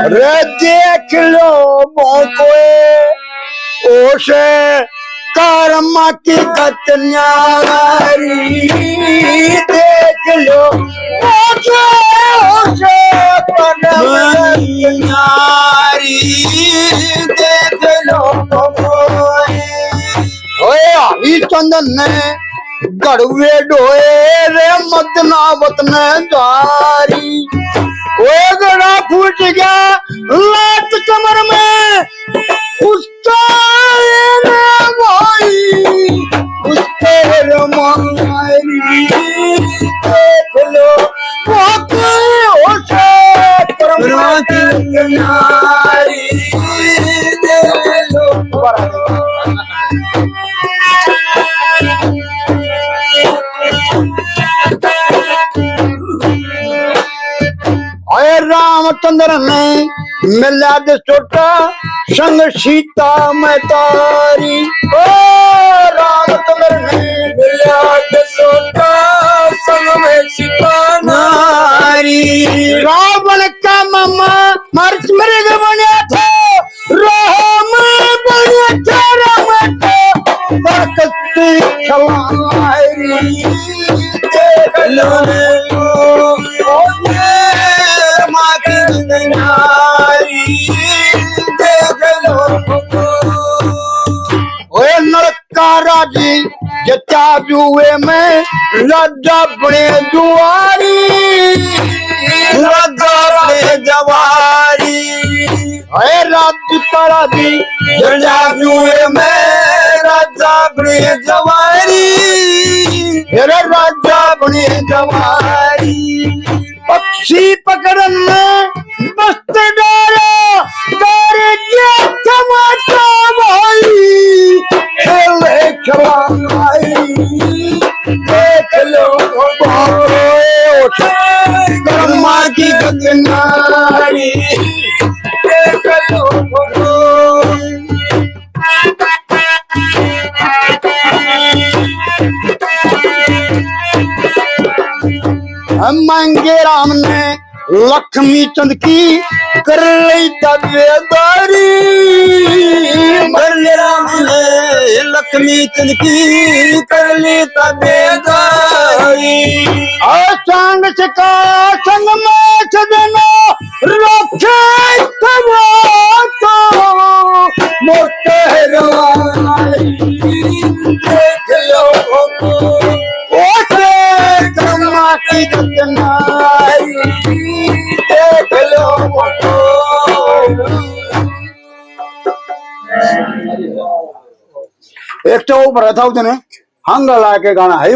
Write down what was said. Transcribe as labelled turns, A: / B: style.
A: रे देख लो भोंकोए ओशे कर्मा की कतन्यारी देख लो ओशे कतन्यारी देख लो ओए आवी चंदन ने गड़ुए डोए रे मदनावत ने जारी ओए गड़ा फूट गया लात कमर में उसका भाई उसके रमारी देख लो होशे कर्मा की नारी देख लो अरे रामचंद्र ने मिला दे छोटा संग सीता में तारी ओ रामचंद्र ने मिला दे छोटा संग में सीता नारी रावण का मामा मर्च मृग बना था राम बना था राम बरकती खलारी देख लो राजी जचा जुए में राजा बने जुआरी राजा बने जवारी है राजी राजी जचा जुए में राजा बने जवारी फिर राजा बने जवारी पक्षी पकड़ने बस्त डाला तारे क्या टमाटा भाई खेले खिलाई देख लो कर्मा की गगनारी देख लो हम मांगे राम ने लक्ष्मी चंद की कर ली तबेदारी राम ने लक्ष्मी चंद की कर ली तबेदारी चांद चका संग में छदनो रखे मोटे रवाई देख लो ओसे कर्मा की गगनारी देख लो एक तो ऊपर था उतने हंग ला के गाना है